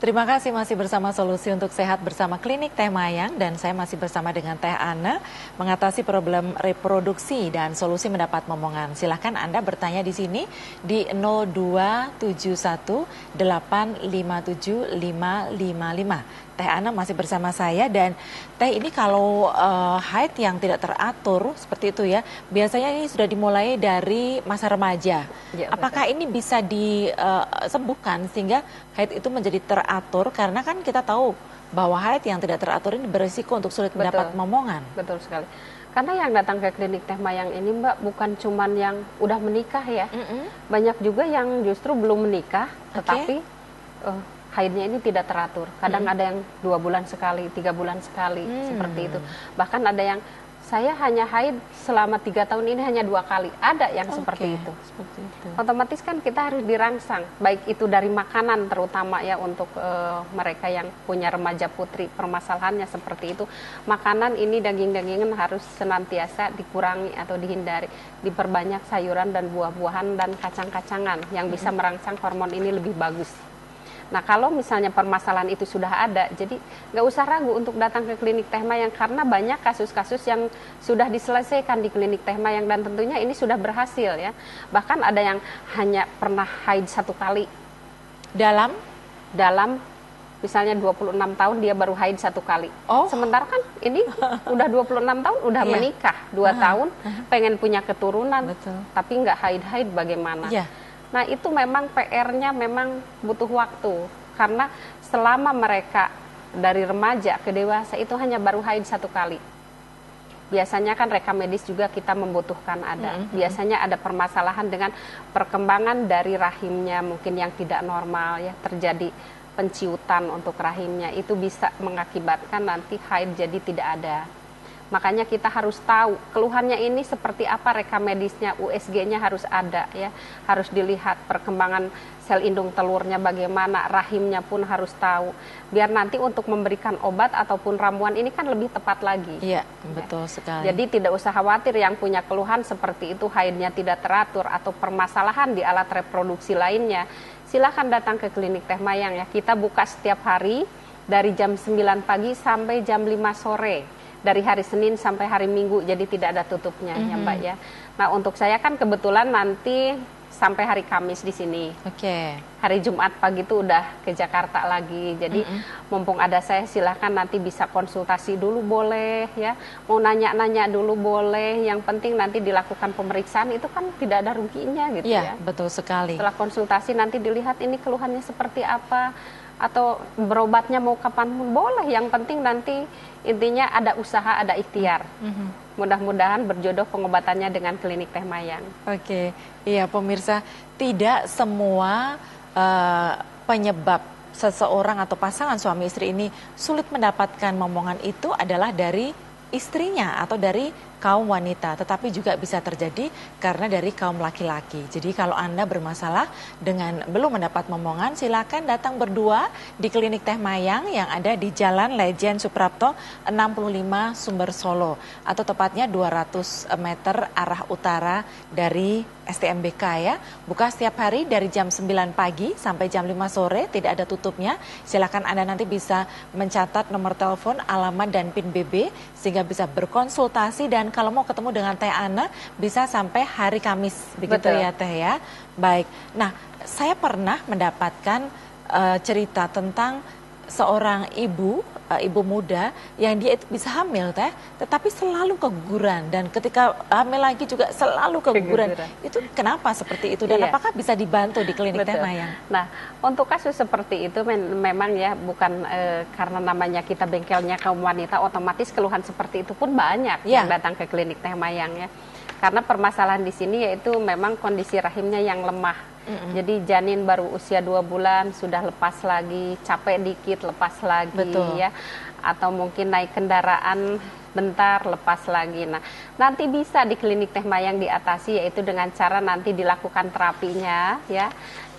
Terima kasih masih bersama Solusi untuk Sehat bersama Klinik Teh Mayang dan saya masih bersama dengan Teh Ana mengatasi problem reproduksi dan solusi mendapat momongan. Silahkan Anda bertanya di sini di 02718575555. Teh Ana masih bersama saya dan Teh ini kalau haid yang tidak teratur seperti itu ya, biasanya ini sudah dimulai dari masa remaja. Ya, apakah ini bisa disembuhkan sehingga haid itu menjadi teratur? Karena kan kita tahu bahwa haid yang tidak teratur ini berisiko untuk sulit mendapat momongan. Betul sekali. Karena yang datang ke klinik Teh Mayang ini Mbak bukan cuman yang udah menikah ya. Banyak juga yang justru belum menikah tetapi haidnya ini tidak teratur. Kadang ada yang 2 bulan sekali, 3 bulan sekali, seperti itu. Bahkan ada yang saya hanya haid selama 3 tahun ini hanya 2 kali. Ada yang seperti itu. Otomatis kan kita harus dirangsang, baik itu dari makanan terutama ya untuk mereka yang punya remaja putri, permasalahannya seperti itu. Makanan ini daging-dagingan harus senantiasa dikurangi atau dihindari. Diperbanyak sayuran dan buah-buahan dan kacang-kacangan yang bisa merangsang hormon ini lebih bagus. Nah kalau misalnya permasalahan itu sudah ada, jadi nggak usah ragu untuk datang ke klinik Teh Mayang karena banyak kasus-kasus yang sudah diselesaikan di klinik Teh Mayang dan tentunya ini sudah berhasil ya. Bahkan ada yang hanya pernah haid 1 kali. Dalam misalnya 26 tahun dia baru haid 1 kali. Sementara kan ini udah 26 tahun udah menikah 2 tahun, pengen punya keturunan, tapi nggak haid-haid bagaimana? Nah itu memang PR-nya memang butuh waktu karena selama mereka dari remaja ke dewasa itu hanya baru haid 1 kali. Biasanya kan rekam medis juga kita membutuhkan ada. Biasanya ada permasalahan dengan perkembangan dari rahimnya mungkin yang tidak normal ya, terjadi penciutan untuk rahimnya itu bisa mengakibatkan nanti haid jadi tidak ada. Makanya kita harus tahu keluhannya ini seperti apa rekam medisnya, USG-nya harus ada ya. Harus dilihat perkembangan sel indung telurnya bagaimana, rahimnya pun harus tahu. Biar nanti untuk memberikan obat ataupun ramuan ini kan lebih tepat lagi. Iya, betul sekali. Jadi tidak usah khawatir yang punya keluhan seperti itu haidnya tidak teratur atau permasalahan di alat reproduksi lainnya. Silakan datang ke klinik Teh Mayang ya. Kita buka setiap hari dari jam 9 pagi sampai jam 5 sore. Dari hari Senin sampai hari Minggu, jadi tidak ada tutupnya ya Mbak ya. Nah untuk saya kan kebetulan nanti sampai hari Kamis di sini. Hari Jumat pagi itu udah ke Jakarta lagi, jadi mumpung ada saya silahkan nanti bisa konsultasi dulu boleh ya. Mau nanya-nanya dulu boleh, yang penting nanti dilakukan pemeriksaan itu kan tidak ada ruginya gitu ya. Betul sekali. Setelah konsultasi nanti dilihat ini keluhannya seperti apa, atau berobatnya mau kapan boleh, yang penting nanti intinya ada usaha, ada ikhtiar. Mudah-mudahan berjodoh pengobatannya dengan klinik Teh Mayang. Iya pemirsa, tidak semua penyebab seseorang atau pasangan suami istri ini sulit mendapatkan momongan itu adalah dari istrinya atau dari kaum wanita, tetapi juga bisa terjadi karena dari kaum laki-laki. Jadi kalau Anda bermasalah dengan belum mendapat momongan, silakan datang berdua di klinik Teh Mayang yang ada di Jalan Lejen Suprapto 65 Sumber Solo, atau tepatnya 200 meter arah utara dari STMBK ya. Buka setiap hari dari jam 9 pagi sampai jam 5 sore, tidak ada tutupnya. Silakan Anda nanti bisa mencatat nomor telepon, alamat dan PIN BB sehingga bisa berkonsultasi, dan kalau mau ketemu dengan Teh Ana bisa sampai hari Kamis, begitu ya Teh ya. Baik. Nah, saya pernah mendapatkan cerita tentang seorang ibu muda yang dia itu bisa hamil Teh, tetapi selalu keguguran, dan ketika hamil lagi juga selalu keguguran. Itu kenapa seperti itu dan apakah bisa dibantu di klinik Teh Mayang? Nah, untuk kasus seperti itu memang ya bukan karena namanya kita bengkelnya kaum wanita, otomatis keluhan seperti itu pun banyak yang datang ke klinik Teh Mayang ya. Karena permasalahan di sini yaitu memang kondisi rahimnya yang lemah. Jadi janin baru usia 2 bulan sudah lepas lagi, capek dikit lepas lagi ya. Atau mungkin naik kendaraan bentar lepas lagi. Nah, nanti bisa di klinik Teh Mayang diatasi yaitu dengan cara nanti dilakukan terapinya ya.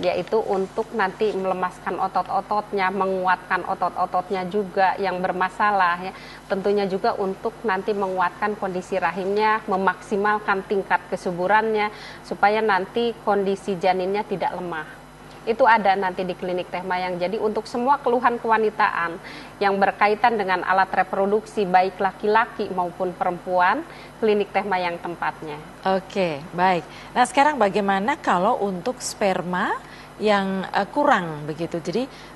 Yaitu untuk nanti melemaskan otot-ototnya, menguatkan otot-ototnya juga yang bermasalah ya. Tentunya juga untuk nanti menguatkan kondisi rahimnya, memaksimalkan tingkat kesuburannya supaya nanti kondisi janinnya tidak lemah. Itu ada nanti di klinik Teh Mayang. Jadi untuk semua keluhan kewanitaan yang berkaitan dengan alat reproduksi baik laki-laki maupun perempuan, klinik Teh Mayang tempatnya. Oke, baik. Nah sekarang bagaimana kalau untuk sperma yang kurang begitu? Jadi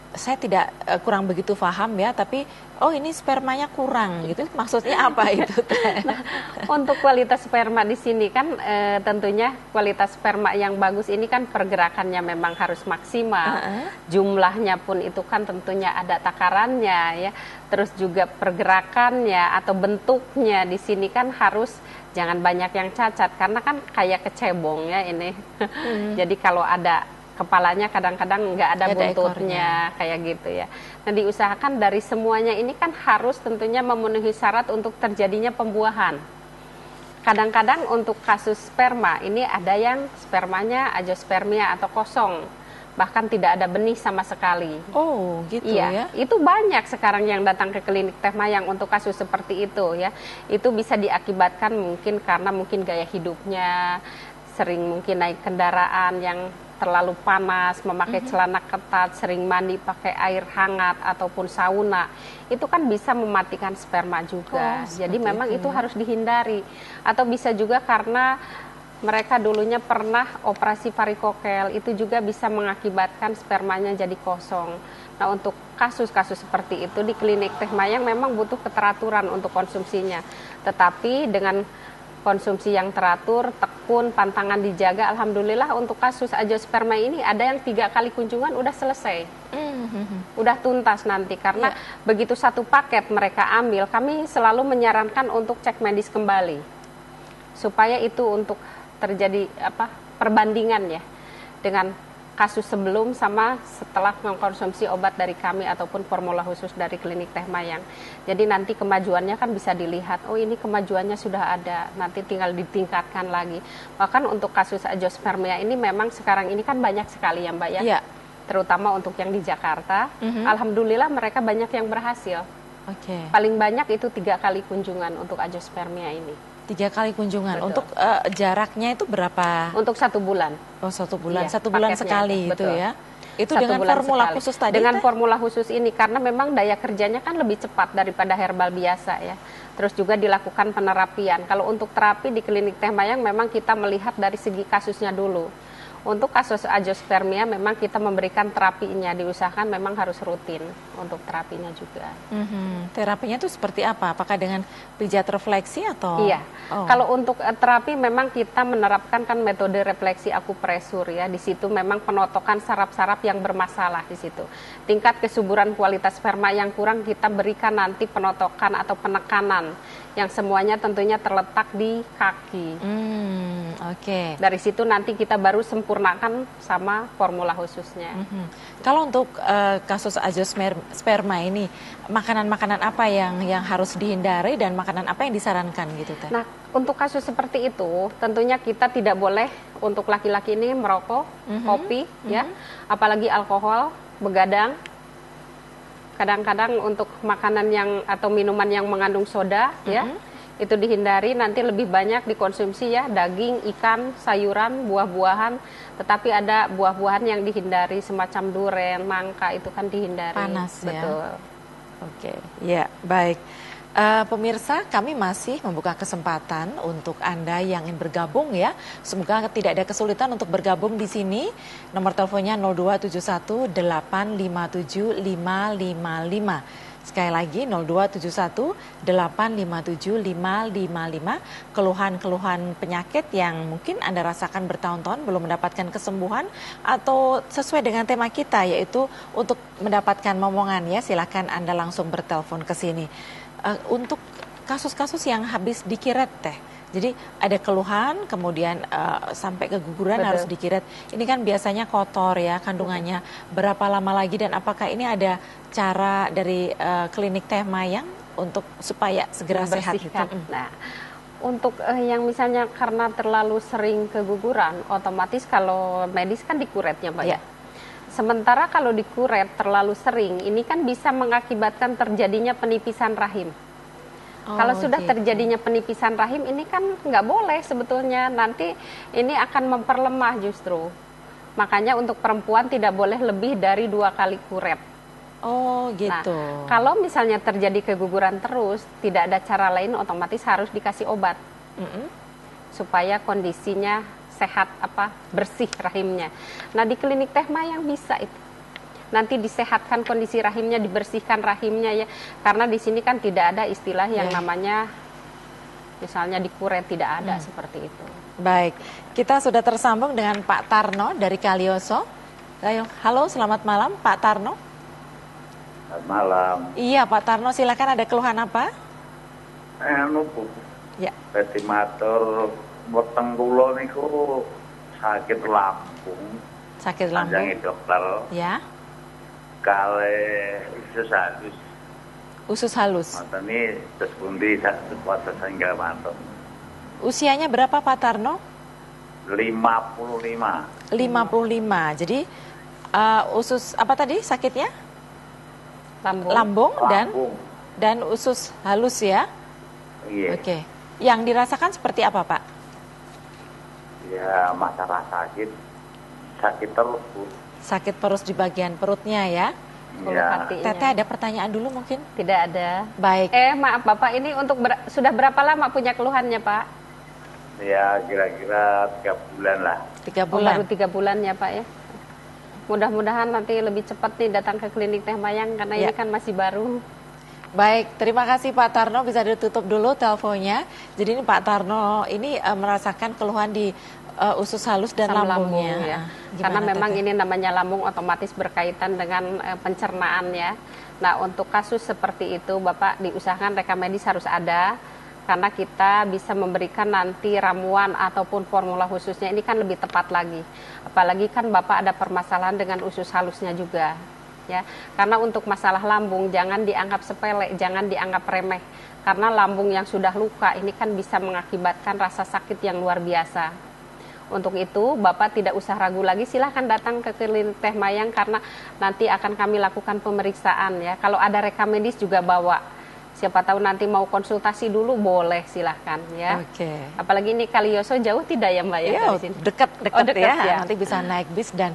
saya tidak kurang begitu paham ya, tapi oh ini spermanya kurang gitu, maksudnya apa itu? Nah, untuk kualitas sperma di sini kan tentunya kualitas sperma yang bagus ini kan pergerakannya memang harus maksimal, jumlahnya pun itu kan tentunya ada takarannya ya, terus juga pergerakannya atau bentuknya di sini kan harus jangan banyak yang cacat karena kan kayak kecebong ya ini. Jadi kalau ada kepalanya kadang-kadang nggak ada buntutnya kayak gitu ya. Nah diusahakan dari semuanya ini kan harus tentunya memenuhi syarat untuk terjadinya pembuahan. Kadang-kadang untuk kasus sperma ini ada yang spermanya azoospermia atau kosong, bahkan tidak ada benih sama sekali. Oh gitu ya. Itu banyak sekarang yang datang ke klinik Teh Mayang untuk kasus seperti itu ya. Itu bisa diakibatkan mungkin karena mungkin gaya hidupnya, sering mungkin naik kendaraan yang terlalu panas, memakai celana ketat, sering mandi pakai air hangat ataupun sauna, itu kan bisa mematikan sperma juga. Jadi memang itu harus dihindari. Atau bisa juga karena mereka dulunya pernah operasi varikokel, itu juga bisa mengakibatkan spermanya jadi kosong. Nah untuk kasus-kasus seperti itu di klinik Teh Mayang memang butuh keteraturan untuk konsumsinya. Tetapi dengan konsumsi yang teratur, tekun, pantangan dijaga, alhamdulillah untuk kasus azoosperma ini ada yang 3 kali kunjungan udah selesai, udah tuntas nanti karena begitu satu paket mereka ambil, kami selalu menyarankan untuk cek medis kembali supaya itu untuk terjadi perbandingan ya dengan kasus sebelum sama setelah mengkonsumsi obat dari kami ataupun formula khusus dari klinik Teh Mayang. Jadi nanti kemajuannya kan bisa dilihat, oh ini kemajuannya sudah ada, nanti tinggal ditingkatkan lagi. Bahkan untuk kasus azoospermia ini memang sekarang ini kan banyak sekali ya Mbak ya. Iya. Terutama untuk yang di Jakarta, alhamdulillah mereka banyak yang berhasil. Paling banyak itu 3 kali kunjungan untuk azoospermia ini. 3 kali kunjungan. Betul. Untuk jaraknya itu berapa? Untuk 1 bulan. Oh 1 bulan, iya, 1 bulan sekali itu ya? Itu 1 dengan formula sekali. Khusus tadi? Dengan formula khusus ini, karena memang daya kerjanya kan lebih cepat daripada herbal biasa ya. Terus juga dilakukan penerapian. Kalau untuk terapi di klinik Teh Mayang memang kita melihat dari segi kasusnya dulu. Untuk kasus azoospermia memang kita memberikan terapinya, diusahakan memang harus rutin untuk terapinya juga. Terapinya itu seperti apa? Apakah dengan pijat refleksi atau? Iya, kalau untuk terapi memang kita menerapkan kan metode refleksi akupresur ya. Di situ memang penotokan saraf-saraf yang bermasalah di situ. Tingkat kesuburan kualitas sperma yang kurang kita berikan nanti penotokan atau penekanan yang semuanya tentunya terletak di kaki. Dari situ nanti kita baru sempurnakan sama formula khususnya. Kalau untuk kasus azoosperma ini, makanan-makanan apa yang harus dihindari dan makanan apa yang disarankan gitu Teh? Nah, untuk kasus seperti itu, tentunya kita tidak boleh untuk laki-laki ini merokok, kopi, ya, apalagi alkohol, begadang. Kadang-kadang untuk makanan yang atau minuman yang mengandung soda, ya, itu dihindari. Nanti lebih banyak dikonsumsi ya daging, ikan, sayuran, buah-buahan. Tetapi ada buah-buahan yang dihindari semacam duren, mangga itu kan dihindari. Panas ya. Betul. Oke, ya baik. Pemirsa, kami masih membuka kesempatan untuk Anda yang ingin bergabung ya. Semoga tidak ada kesulitan untuk bergabung di sini. Nomor teleponnya 0271 857 555. Sekali lagi 0271 857 555. Keluhan-keluhan penyakit yang mungkin Anda rasakan bertahun-tahun belum mendapatkan kesembuhan atau sesuai dengan tema kita yaitu untuk mendapatkan momongan ya, silakan Anda langsung bertelepon ke sini. Untuk kasus-kasus yang habis dikiret Teh, jadi ada keluhan kemudian sampai keguguran harus dikiret. Ini kan biasanya kotor ya kandungannya. Berapa lama lagi dan apakah ini ada cara dari klinik Teh Mayang untuk supaya segera sehat? Nah, untuk yang misalnya karena terlalu sering keguguran, otomatis kalau medis kan dikuretnya Mbak ya. Sementara kalau dikuret terlalu sering, ini kan bisa mengakibatkan terjadinya penipisan rahim. Kalau sudah terjadinya penipisan rahim, ini kan nggak boleh sebetulnya. Nanti ini akan memperlemah justru. Makanya untuk perempuan tidak boleh lebih dari 2 kali kuret. Oh gitu. Nah, kalau misalnya terjadi keguguran terus, tidak ada cara lain, otomatis harus dikasih obat supaya kondisinya sehat, bersih rahimnya. Nah, di klinik Teh Mayang bisa itu. Nanti disehatkan kondisi rahimnya, dibersihkan rahimnya ya. Karena di sini kan tidak ada istilah yang namanya misalnya dikuret, tidak ada seperti itu. Baik, kita sudah tersambung dengan Pak Tarno dari Kalioso. Halo, selamat malam Pak Tarno. Selamat malam. Iya Pak Tarno, silakan, ada keluhan apa? Ya. Petimatur weteng kula niku sakit lambung. Sakit lambung. Panjangi dokter. Ya. Kale usus halus. Usus halus. Mateni terus pundi sak kuwasa sangga mantep. Usianya berapa Pak Tarno? 55. 55. Jadi usus apa tadi sakitnya? Lambung. Dan usus halus ya? Iya. Oke. Yang dirasakan seperti apa Pak? Ya masalah sakit terus Bu. Sakit perut di bagian perutnya ya? Ya. Teteh ada pertanyaan dulu mungkin? Tidak ada. Baik. Maaf Bapak, ini untuk sudah berapa lama punya keluhannya Pak? Ya kira-kira 3 bulan lah. 3 bulan. Baru 3 bulan ya Pak ya. Mudah-mudahan nanti lebih cepat nih datang ke klinik Teh Mayang karena ini kan masih baru. Baik, terima kasih Pak Tarno, bisa ditutup dulu teleponnya. Jadi ini Pak Tarno ini merasakan keluhan di usus halus dan lambungnya. Ya. Karena memang ini namanya lambung, otomatis berkaitan dengan pencernaan ya. Nah, untuk kasus seperti itu Bapak diusahakan rekam medis harus ada, karena kita bisa memberikan nanti ramuan ataupun formula khususnya ini kan lebih tepat lagi. Apalagi kan Bapak ada permasalahan dengan usus halusnya juga. Ya, karena untuk masalah lambung jangan dianggap sepele, jangan dianggap remeh. Karena lambung yang sudah luka ini kan bisa mengakibatkan rasa sakit yang luar biasa. Untuk itu, Bapak tidak usah ragu lagi, silahkan datang ke klinik Teh Mayang karena nanti akan kami lakukan pemeriksaan ya. Kalau ada rekam medis juga bawa. Siapa tahu nanti mau konsultasi dulu boleh, silahkan ya. Oke. Apalagi ini Kalioso jauh tidak ya Mbak ya? Iya, dari sini? dekat ya. Nanti bisa naik bis dan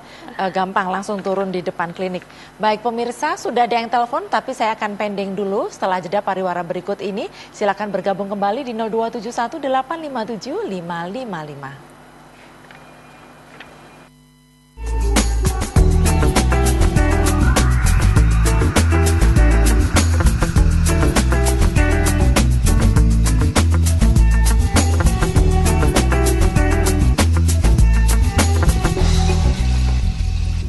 gampang langsung turun di depan klinik. Baik pemirsa, sudah ada yang telepon tapi saya akan pending dulu setelah jeda pariwara berikut ini. Silakan bergabung kembali di 0271 857 555.